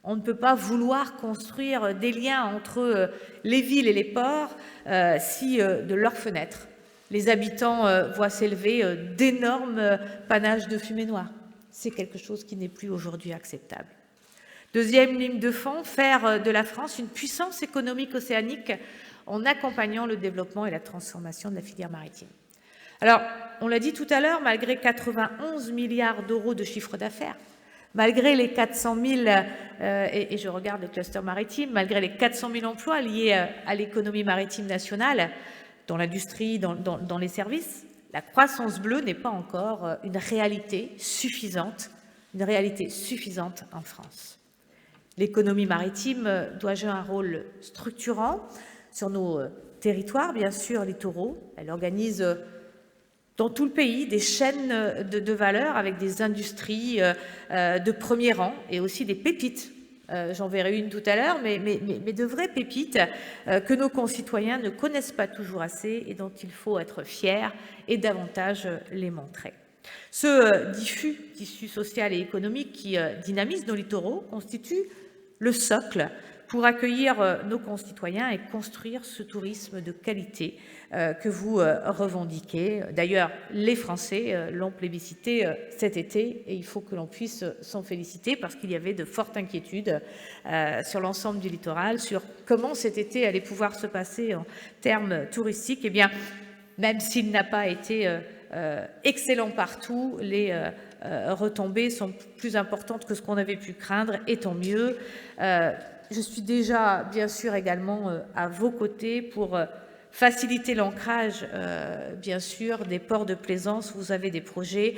[SPEAKER 5] On ne peut pas vouloir construire des liens entre les villes et les ports si, de leurs fenêtres, les habitants voient s'élever d'énormes panaches de fumée noire. C'est quelque chose qui n'est plus aujourd'hui acceptable. Deuxième ligne de fond, faire de la France une puissance économique océanique en accompagnant le développement et la transformation de la filière maritime. Alors, on l'a dit tout à l'heure, malgré 91 milliards d'euros de chiffre d'affaires, malgré les 400 000, et je regarde le cluster maritime, malgré les 400 000 emplois liés à l'économie maritime nationale, dans l'industrie, dans les services, la croissance bleue n'est pas encore une réalité suffisante en France. L'économie maritime doit jouer un rôle structurant sur nos territoires, bien sûr, littoraux. Elle organise dans tout le pays des chaînes de valeur avec des industries de premier rang et aussi des pépites. J'en verrai une tout à l'heure, mais de vraies pépites que nos concitoyens ne connaissent pas toujours assez et dont il faut être fiers et davantage les montrer. Ce diffus tissu social et économique qui dynamise nos littoraux constitue le socle pour accueillir nos concitoyens et construire ce tourisme de qualité que vous revendiquez. D'ailleurs, les Français l'ont plébiscité cet été et il faut que l'on puisse s'en féliciter parce qu'il y avait de fortes inquiétudes sur l'ensemble du littoral, sur comment cet été allait pouvoir se passer en termes touristiques. Eh bien, même s'il n'a pas été excellent partout, les retombées sont plus importantes que ce qu'on avait pu craindre, et tant mieux. Je suis déjà, bien sûr, également à vos côtés pour faciliter l'ancrage, bien sûr, des ports de plaisance. Vous avez des projets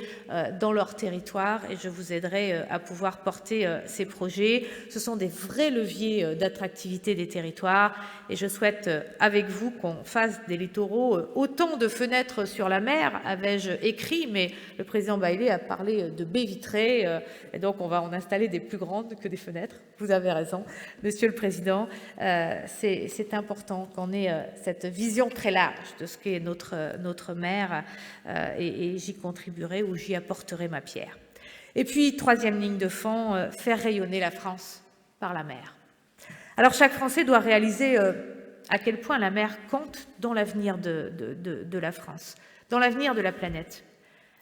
[SPEAKER 5] dans leur territoire et je vous aiderai à pouvoir porter ces projets. Ce sont des vrais leviers d'attractivité des territoires et je souhaite avec vous qu'on fasse des littoraux autant de fenêtres sur la mer, avais-je écrit, mais le président Bailey a parlé de baies vitrées et donc on va en installer des plus grandes que des fenêtres. Vous avez raison, Monsieur le Président. C'est important qu'on ait cette vision très large de ce qu'est notre mer et j'y contribuerai ou j'y apporterai ma pierre. Et puis, troisième ligne de fond, faire rayonner la France par la mer. Alors, chaque Français doit réaliser à quel point la mer compte dans l'avenir de la France, dans l'avenir de la planète.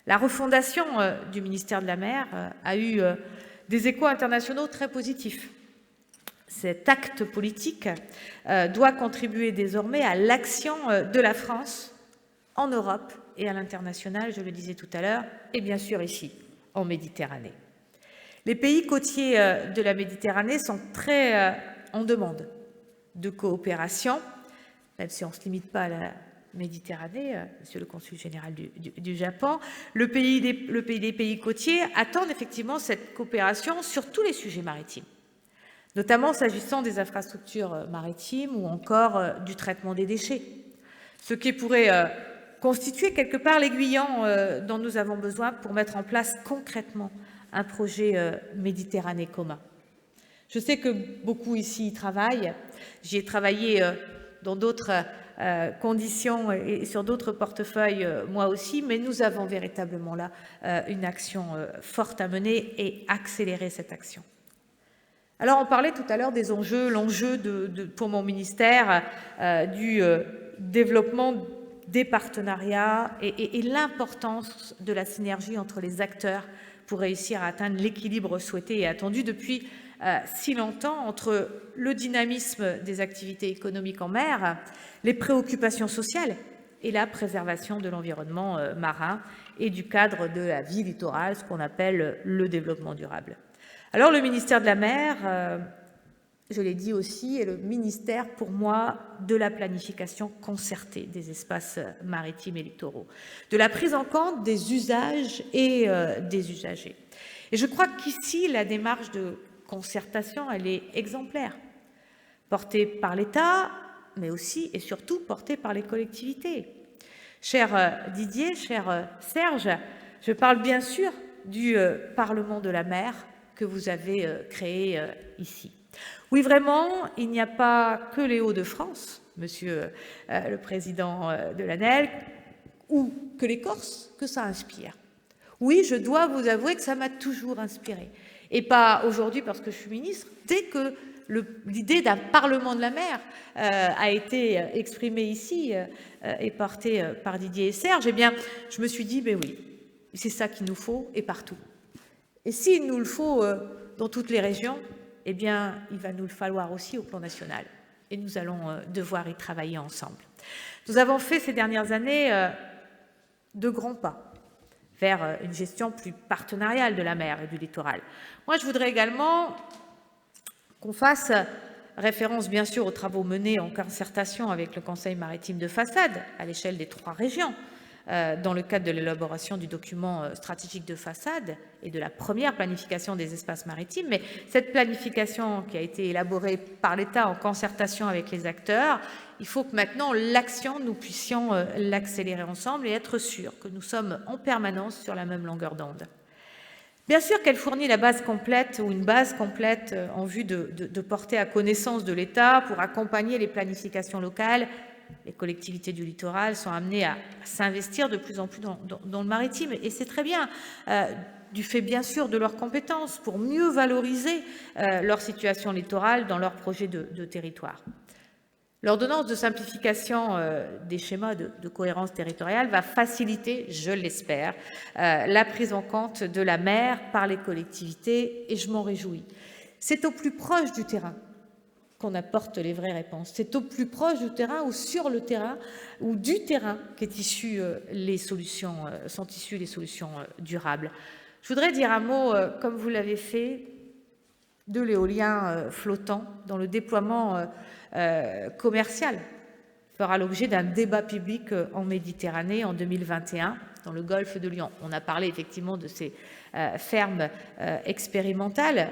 [SPEAKER 5] La refondation du ministère de la Mer a eu des échos internationaux très positifs. Cet acte politique doit contribuer désormais à l'action de la France en Europe et à l'international, je le disais tout à l'heure, et bien sûr ici, en Méditerranée. Les pays côtiers de la Méditerranée sont très en demande de coopération, même si on ne se limite pas à la Méditerranée, Monsieur le Consul général du Japon, les pays côtiers attendent effectivement cette coopération sur tous les sujets maritimes, notamment s'agissant des infrastructures maritimes ou encore du traitement des déchets, ce qui pourrait constituer quelque part l'aiguillon dont nous avons besoin pour mettre en place concrètement un projet Méditerranée commun. Je sais que beaucoup ici y travaillent, j'y ai travaillé dans d'autres conditions et sur d'autres portefeuilles moi aussi, mais nous avons véritablement là une action forte à mener et accélérer cette action. Alors on parlait tout à l'heure des enjeux, l'enjeu pour mon ministère du développement des partenariats et l'importance de la synergie entre les acteurs pour réussir à atteindre l'équilibre souhaité et attendu depuis si longtemps entre le dynamisme des activités économiques en mer, les préoccupations sociales et la préservation de l'environnement marin et du cadre de la vie littorale, ce qu'on appelle le développement durable. Alors le ministère de la Mer, je l'ai dit aussi, est le ministère pour moi de la planification concertée des espaces maritimes et littoraux, de la prise en compte des usages et des usagers. Et je crois qu'ici, la démarche de concertation, elle est exemplaire, portée par l'État, mais aussi et surtout portée par les collectivités. Cher Didier, cher Serge, je parle bien sûr du Parlement de la mer que vous avez créé ici. Oui, vraiment, il n'y a pas que les Hauts-de-France, Monsieur le Président de l'ANEL, ou que les Corses, que ça inspire. Oui, je dois vous avouer que ça m'a toujours inspiré. Et pas aujourd'hui parce que je suis ministre, dès que l'idée d'un Parlement de la mer a été exprimée ici et portée par Didier et Serge, eh bien, je me suis dit, ben oui, c'est ça qu'il nous faut et partout. Et s'il nous le faut dans toutes les régions, eh bien, il va nous le falloir aussi au plan national. Et nous allons devoir y travailler ensemble. Nous avons fait ces dernières années de grands pas vers une gestion plus partenariale de la mer et du littoral. Moi, je voudrais également qu'on fasse référence, bien sûr, aux travaux menés en concertation avec le Conseil maritime de façade à l'échelle des 3 régions, dans le cadre de l'élaboration du document stratégique de façade et de la première planification des espaces maritimes. Mais cette planification qui a été élaborée par l'État en concertation avec les acteurs, il faut que maintenant l'action, nous puissions l'accélérer ensemble et être sûrs que nous sommes en permanence sur la même longueur d'onde. Bien sûr qu'elle fournit la base complète ou une base complète en vue de porter à connaissance de l'État pour accompagner les planifications locales. Les collectivités du littoral sont amenées à s'investir de plus en plus dans le maritime, et c'est très bien, du fait bien sûr de leurs compétences, pour mieux valoriser leur situation littorale dans leurs projets de territoire. L'ordonnance de simplification des schémas de cohérence territoriale va faciliter, je l'espère, la prise en compte de la mer par les collectivités, et je m'en réjouis. C'est au plus proche du terrain qu'on apporte les vraies réponses. C'est au plus proche du terrain ou sur le terrain ou du terrain qu'est issu les solutions, sont issues les solutions durables. Je voudrais dire un mot, comme vous l'avez fait, de l'éolien flottant dont le déploiement commercial fera l'objet d'un débat public en Méditerranée en 2021 dans le golfe de Lion. On a parlé effectivement de ces fermes expérimentales,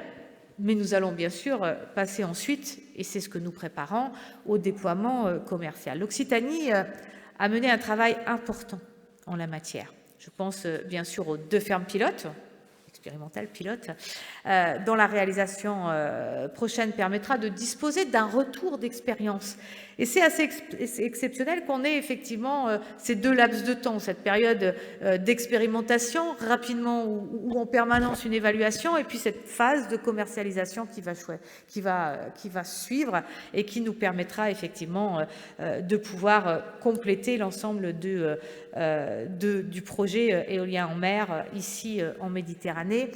[SPEAKER 5] mais nous allons bien sûr passer ensuite, et c'est ce que nous préparons, au déploiement commercial. L'Occitanie a mené un travail important en la matière. Je pense bien sûr aux 2 fermes pilotes, expérimentales pilotes, dont la réalisation prochaine permettra de disposer d'un retour d'expérience. Et c'est assez exceptionnel qu'on ait effectivement ces 2 laps de temps, cette période d'expérimentation, rapidement ou en permanence une évaluation, et puis cette phase de commercialisation qui va suivre et qui nous permettra effectivement de pouvoir compléter l'ensemble du projet éolien en mer ici en Méditerranée.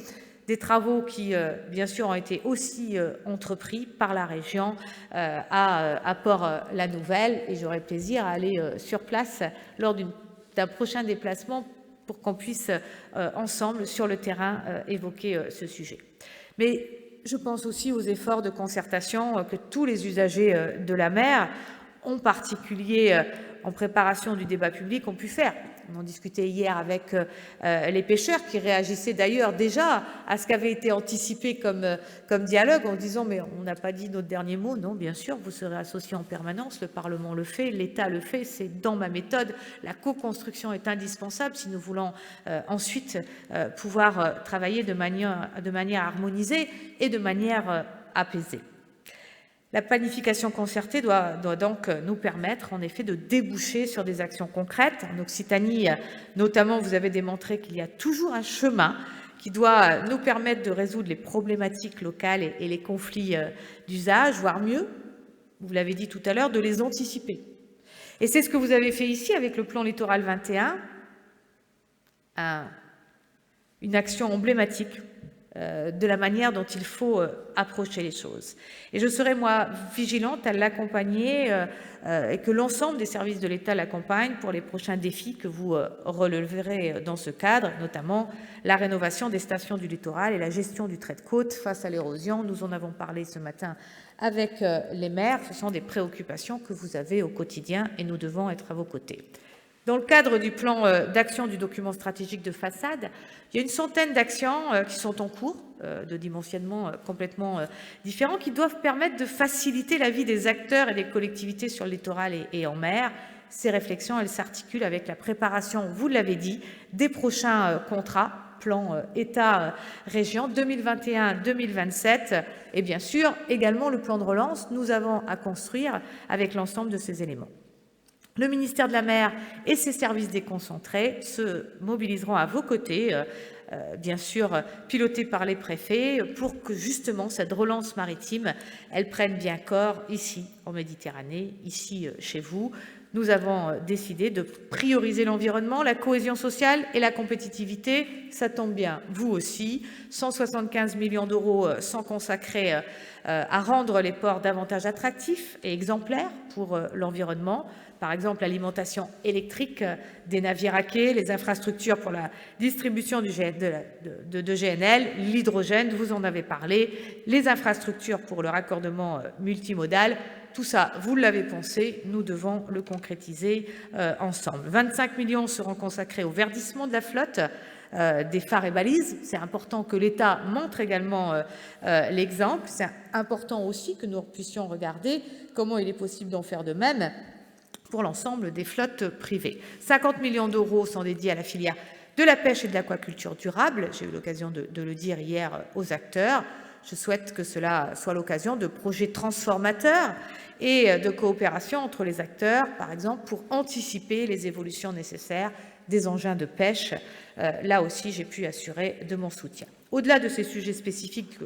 [SPEAKER 5] Des travaux qui, bien sûr, ont été aussi entrepris par la région à Port-la-Nouvelle, et j'aurai plaisir à aller sur place lors d'un prochain déplacement pour qu'on puisse ensemble, sur le terrain, évoquer ce sujet. Mais je pense aussi aux efforts de concertation que tous les usagers de la mer, en particulier en préparation du débat public, ont pu faire. On en discutait hier avec les pêcheurs qui réagissaient d'ailleurs déjà à ce qu'avait été anticipé comme dialogue en disant « mais on n'a pas dit notre dernier mot ». Non, bien sûr, vous serez associés en permanence, le Parlement le fait, l'État le fait, c'est dans ma méthode. La co-construction est indispensable si nous voulons ensuite pouvoir travailler de manière harmonisée et de manière apaisée. La planification concertée doit donc nous permettre, en effet, de déboucher sur des actions concrètes. En Occitanie, notamment, vous avez démontré qu'il y a toujours un chemin qui doit nous permettre de résoudre les problématiques locales et les conflits d'usage, voire mieux, vous l'avez dit tout à l'heure, de les anticiper. Et c'est ce que vous avez fait ici avec le plan Littoral 21, une action emblématique de la manière dont il faut approcher les choses. Et je serai, moi, vigilante à l'accompagner et que l'ensemble des services de l'État l'accompagnent pour les prochains défis que vous releverez dans ce cadre, notamment la rénovation des stations du littoral et la gestion du trait de côte face à l'érosion. Nous en avons parlé ce matin avec les maires. Ce sont des préoccupations que vous avez au quotidien et nous devons être à vos côtés. Dans le cadre du plan d'action du document stratégique de façade, il y a une centaine d'actions qui sont en cours, de dimensionnement complètement différents, qui doivent permettre de faciliter la vie des acteurs et des collectivités sur le littoral et en mer. Ces réflexions, elles s'articulent avec la préparation, vous l'avez dit, des prochains contrats, plan État-région 2021-2027, et bien sûr également le plan de relance. Nous avons à construire avec l'ensemble de ces éléments. Le ministère de la Mer et ses services déconcentrés se mobiliseront à vos côtés, bien sûr pilotés par les préfets, pour que justement cette relance maritime, elle prenne bien corps ici en Méditerranée, ici chez vous. Nous avons décidé de prioriser l'environnement, la cohésion sociale et la compétitivité. Ça tombe bien, vous aussi. 175 millions d'euros sont consacrés à rendre les ports davantage attractifs et exemplaires pour l'environnement. Par exemple, l'alimentation électrique des navires à quai, les infrastructures pour la distribution de GNL, l'hydrogène, vous en avez parlé, les infrastructures pour le raccordement multimodal. Tout ça, vous l'avez pensé, nous devons le concrétiser ensemble. 25 millions seront consacrés au verdissement de la flotte, des phares et balises. C'est important que l'État montre également l'exemple. C'est important aussi que nous puissions regarder comment il est possible d'en faire de même pour l'ensemble des flottes privées. 50 millions d'euros sont dédiés à la filière de la pêche et de l'aquaculture durable. J'ai eu l'occasion de le dire hier aux acteurs. Je souhaite que cela soit l'occasion de projets transformateurs et de coopération entre les acteurs, par exemple, pour anticiper les évolutions nécessaires des engins de pêche. Là aussi, j'ai pu assurer de mon soutien. Au-delà de ces sujets spécifiques,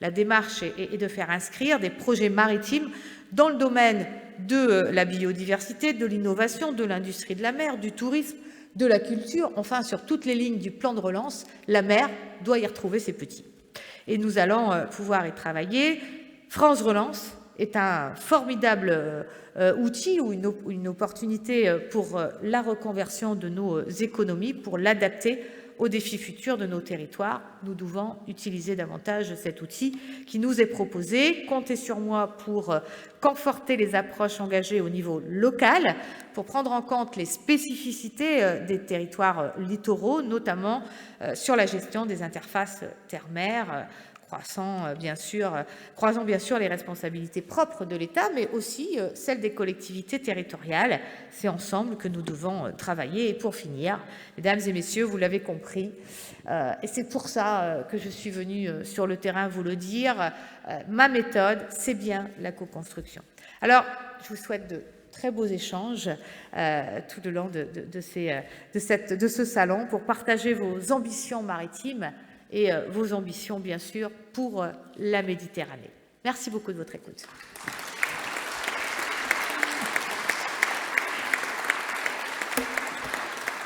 [SPEAKER 5] la démarche est de faire inscrire des projets maritimes dans le domaine de la biodiversité, de l'innovation, de l'industrie de la mer, du tourisme, de la culture, enfin sur toutes les lignes du plan de relance, la mer doit y retrouver ses petits. Et nous allons pouvoir y travailler. France Relance est un formidable outil ou une opportunité pour la reconversion de nos économies, pour l'adapter aux défis futurs de nos territoires. Nous devons utiliser davantage cet outil qui nous est proposé. Comptez sur moi pour conforter les approches engagées au niveau local, pour prendre en compte les spécificités des territoires littoraux, notamment sur la gestion des interfaces terre-mer, croisant bien sûr les responsabilités propres de l'État, mais aussi celles des collectivités territoriales. C'est ensemble que nous devons travailler. Et pour finir, mesdames et messieurs, vous l'avez compris, et c'est pour ça que je suis venue sur le terrain vous le dire, ma méthode, c'est bien la co-construction. Alors, je vous souhaite de très beaux échanges tout le long de ce salon pour partager vos ambitions maritimes et vos ambitions, bien sûr, pour la Méditerranée. Merci beaucoup de votre écoute.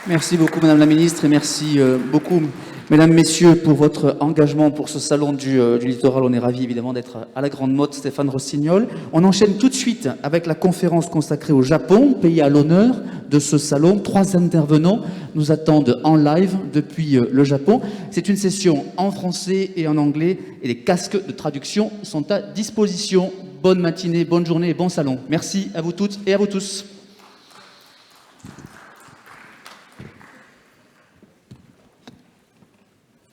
[SPEAKER 1] Merci beaucoup, Madame la Ministre, et merci beaucoup, Mesdames, Messieurs, pour votre engagement pour ce salon du littoral. On est ravis, évidemment, d'être à la Grande Motte, Stéphane Rossignol. On enchaîne tout de suite avec la conférence consacrée au Japon, pays à l'honneur de ce salon. 3 intervenants nous attendent en live depuis le Japon. C'est une session en français et en anglais, et les casques de traduction sont à disposition. Bonne matinée, bonne journée et bon salon. Merci à vous toutes et à vous tous.